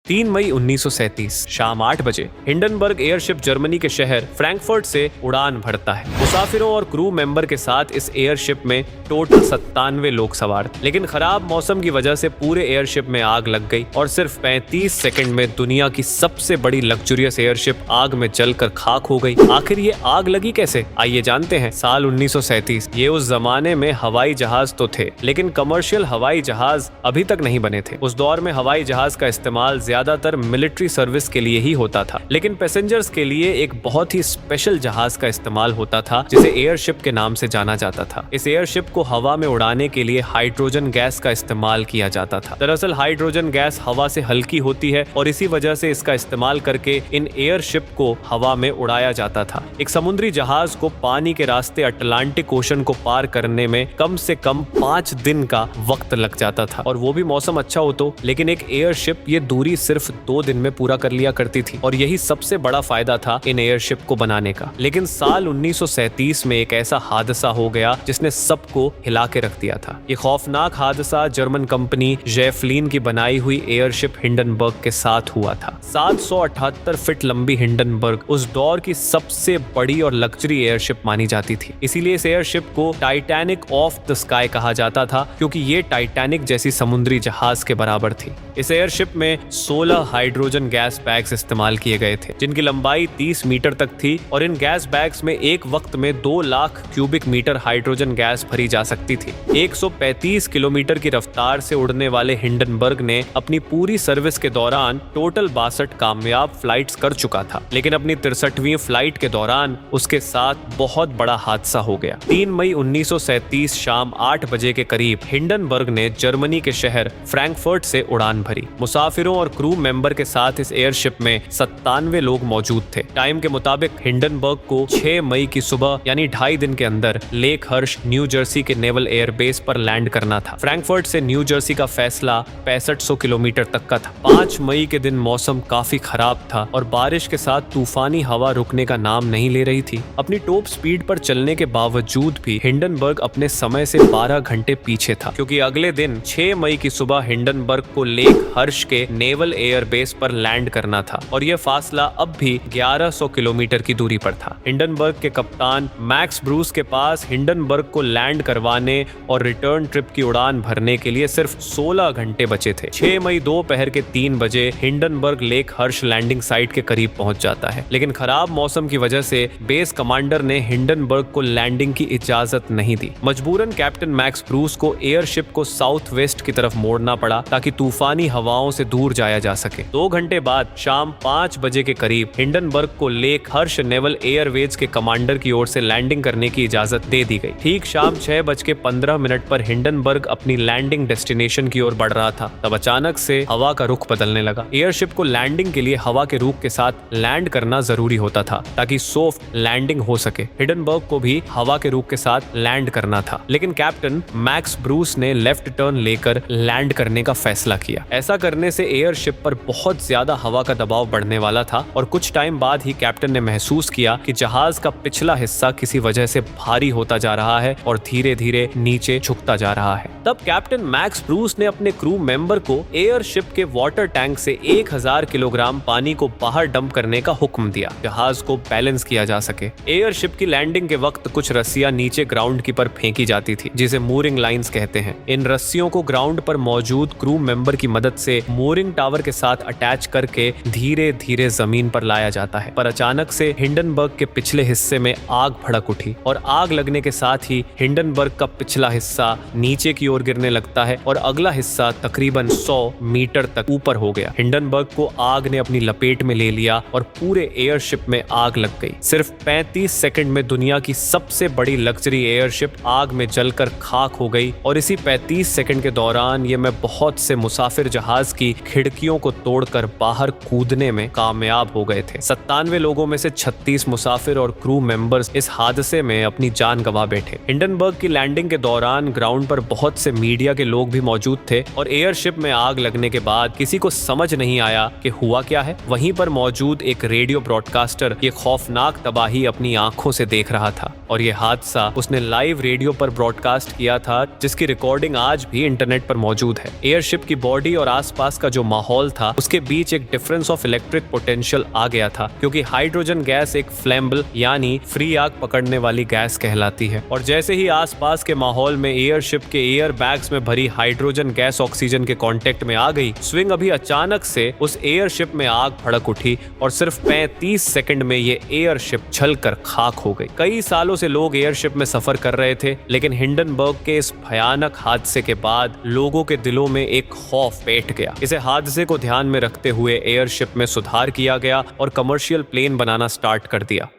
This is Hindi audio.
3 मई 1937 शाम 8 बजे हिंडनबर्ग एयरशिप जर्मनी के शहर फ्रैंकफर्ट से उड़ान भरता है। मुसाफिरों और क्रू मेंबर के साथ इस एयरशिप में टोटल 97 लोग सवार थे, लेकिन खराब मौसम की वजह से पूरे एयरशिप में आग लग गई और सिर्फ 35 सेकंड में दुनिया की सबसे बड़ी लग्जरियस एयरशिप आग में जलकर खाक हो गई। आखिर ये आग लगी कैसे, आइए जानते हैं। साल 1937। ये उस जमाने में हवाई जहाज तो थे, लेकिन कमर्शियल हवाई जहाज अभी तक नहीं बने थे। उस दौर में हवाई जहाज का इस्तेमाल ज्यादातर मिलिट्री सर्विस के लिए ही होता था, लेकिन पैसेंजर्स के लिए एक बहुत ही स्पेशल जहाज का इस्तेमाल होता था जिसे एयरशिप के नाम से जाना जाता था। इस एयरशिप को हवा में उड़ाने के लिए हाइड्रोजन गैस का इस्तेमाल किया जाता था। दरअसल हाइड्रोजन गैस हवा से हल्की होती है और इसी वजह से इसका इस्तेमाल करके इन एयरशिप को हवा में उड़ाया जाता था। एक समुद्री जहाज को पानी के रास्ते अटलांटिक ओशन को पार करने में कम से कम 5 दिन का वक्त लग जाता था, और वो भी मौसम अच्छा हो तो। लेकिन एक एयरशिप ये दूरी सिर्फ 2 दिन में पूरा कर लिया करती थी, और यही सबसे बड़ा फायदा था इन एयरशिप को बनाने का। लेकिन साल 1937 में एक ऐसा हादसा हो गया जिसने सबको हिला के रख दिया था। ये खौफनाक हादसा जर्मन कंपनी जेफलिन की बनाई हुई एयरशिप हिंडनबर्ग के साथ हुआ था। 778 फीट लंबी हिंडनबर्ग उस दौर की सबसे बड़ी और लग्जरी एयरशिप मानी जाती थी। इसीलिए इस एयरशिप को टाइटैनिक ऑफ द स्काई कहा जाता था, क्योंकि ये टाइटैनिक जैसी समुद्री जहाज के बराबर थी। इस एयरशिप में 16 हाइड्रोजन गैस बैग्स इस्तेमाल किए गए थे, जिनकी लंबाई 30 मीटर तक थी, और इन गैस बैग्स में एक वक्त में 2 lakh cubic metre hydrogen gas भरी जा सकती थी। 135 किलोमीटर की रफ्तार से उड़ने वाले हिंडनबर्ग ने अपनी पूरी सर्विस के दौरान टोटल 62 कामयाब फ्लाइट्स कर चुका था, लेकिन अपनी 63वीं फ्लाइट के दौरान उसके साथ बहुत बड़ा हादसा हो गया। 3 मई 1937 शाम 8 बजे के करीब हिंडनबर्ग ने जर्मनी के शहर फ्रैंकफर्ट से उड़ान भरी। मुसाफिरों और क्रू मेंबर के साथ इस एयरशिप में 97 लोग मौजूद थे। टाइम के मुताबिक हिंडनबर्ग को 6 मई की सुबह यानी 2.5 दिन के अंदर लेक हर्ष न्यू जर्सी के नेवल एयरबेस पर लैंड करना था। फ्रैंकफर्ट से न्यू जर्सी का फैसला 6500 किलोमीटर तक का था। 5 मई के दिन मौसम काफी खराब था और बारिश के साथ तूफानी हवा रुकने का नाम नहीं ले रही थी। अपनी टॉप स्पीड पर चलने के बावजूद भी हिंडनबर्ग अपने समय से 12 घंटे पीछे था, क्योंकि अगले दिन 6 मई की सुबह हिंडनबर्ग को लेक हर्ष के नेवल एयरबेस पर लैंड करना था, और यह फासला अब भी 1100 किलोमीटर की दूरी पर था। हिंडनबर्ग के कप्तान मैक्स ब्रूस के पास हिंडनबर्ग को लैंड करवाने और रिटर्न ट्रिप की उड़ान भरने के लिए सिर्फ 16 घंटे बचे थे। 6 मई दोपहर के 3 बजे हिंडनबर्ग लेक हर्ष लैंडिंग साइट के करीब पहुंच जाता है, लेकिन खराब मौसम की वजह से बेस कमांडर ने हिंडनबर्ग को लैंडिंग की इजाजत नहीं दी। मजबूरन कैप्टन मैक्स ब्रूस को एयरशिप को साउथ वेस्ट की तरफ मोड़ना पड़ा ताकि तूफानी हवाओं से दूर जाया जा सके। 2 घंटे बाद शाम 5 बजे के करीब हिंडनबर्ग को लेक हर्ष नेवल एयरवेज के कमांडर की ओर से लैंडिंग करने की इजाजत दे दी गई। ठीक शाम 6:15 पर हिंडनबर्ग अपनी लैंडिंग डेस्टिनेशन की ओर बढ़ रहा था, तब अचानक से हवा का रुख बदलने लगा। एयरशिप को लैंडिंग के लिए हवा के रुख के साथ लैंड करना जरूरी होता था ताकि सॉफ्ट लैंडिंग हो सके। हिंडनबर्ग को भी हवा के रुख के साथ लैंड करना था, लेकिन कैप्टन मैक्स ब्रूस ने लेफ्ट टर्न लेकर लैंड करने का फैसला किया। ऐसा करने से एयरशिप पर बहुत ज्यादा हवा का दबाव बढ़ने वाला था, और कुछ टाइम बाद ही कैप्टन ने महसूस किया कि जहाज का पिछला हिस्सा किसी वजह से भारी होता जा रहा है और धीरे धीरे नीचे झुकता जा रहा है। तब कैप्टन मैक्स ब्रूस ने अपने क्रू मेंबर को एयरशिप के वाटर टैंक से 1000 किलोग्राम पानी को बाहर डंप करने का हुक्म दिया, जहाज को बैलेंस किया जा सके। एयरशिप की लैंडिंग के वक्त कुछ रस्सियां नीचे ग्राउंड की पर फेंकी जाती थी, जिसे मूरिंग लाइंस कहते हैं। इन रस्सियों को ग्राउंड पर मौजूद क्रू मेंबर की मदद से मूरिंग टावर के साथ अटैच करके धीरे धीरे जमीन पर लाया जाता है। पर अचानक से हिंडनबर्ग के पिछले हिस्से में आग भड़क उठी, और आग लगने के साथ ही हिंडनबर्ग का पिछला हिस्सा नीचे की ओर गिरने लगता है और अगला हिस्सा तकरीबन 100 मीटर तक ऊपर हो गया। हिंडनबर्ग को आग ने अपनी लपेट में ले लिया और पूरे एयरशिप में आग लग गई। सिर्फ 35 सेकंड में दुनिया की सबसे बड़ी लग्जरी एयरशिप आग में जलकर खाक हो गई, और इसी 35 सेकंड के दौरान ये मैं बहुत से मुसाफिर जहाज की खिड़कियों को तोड़कर बाहर कूदने में कामयाब हो गए थे। 97 लोगों में से 36 मुसाफिर और क्रू मेंबर्स इस हादसे में अपनी जान गंवा बैठे। हिंडनबर्ग की लैंडिंग के दौरान ग्राउंड पर बहुत से मीडिया के लोग भी मौजूद थे, और एयरशिप में आग लगने के बाद किसी को समझ नहीं आया कि हुआ क्या है। वहीं पर मौजूद एक रेडियो ब्रॉडकास्टर ये खौफनाक तबाही अपनी आंखों से देख रहा था। और ये हादसा उसने लाइव रेडियो पर ब्रॉडकास्ट किया था, जिसकी रिकॉर्डिंग आज भी इंटरनेट पर मौजूद है। एयरशिप की बॉडी और आसपास का जो माहौल था उसके बीच एक डिफरेंस ऑफ इलेक्ट्रिक पोटेंशियल आ गया था, क्योंकि हाइड्रोजन गैस एक फ्लेम्बल यानी फ्री आग पकड़ने वाली गैस कहलाती है। और जैसे ही आसपास के माहौल में एयरशिप के एयर बैग्स में भरी हाइड्रोजन गैस ऑक्सीजन के कांटेक्ट में आ गई, स्विंग अभी अचानक से उस एयरशिप में आग भड़क उठी और सिर्फ 35 सेकंड में ये एयरशिप जलकर खाक हो गई। कई सालों से लोग एयरशिप में सफर कर रहे थे, लेकिन हिंडनबर्ग के इस भयानक हादसे के बाद लोगों के दिलों में एक खौफ बैठ गया। इसे हादसे को ध्यान में रखते हुए एयरशिप में सुधार किया गया और कमर्शियल प्लेन बनाना स्टार्ट कर दिया।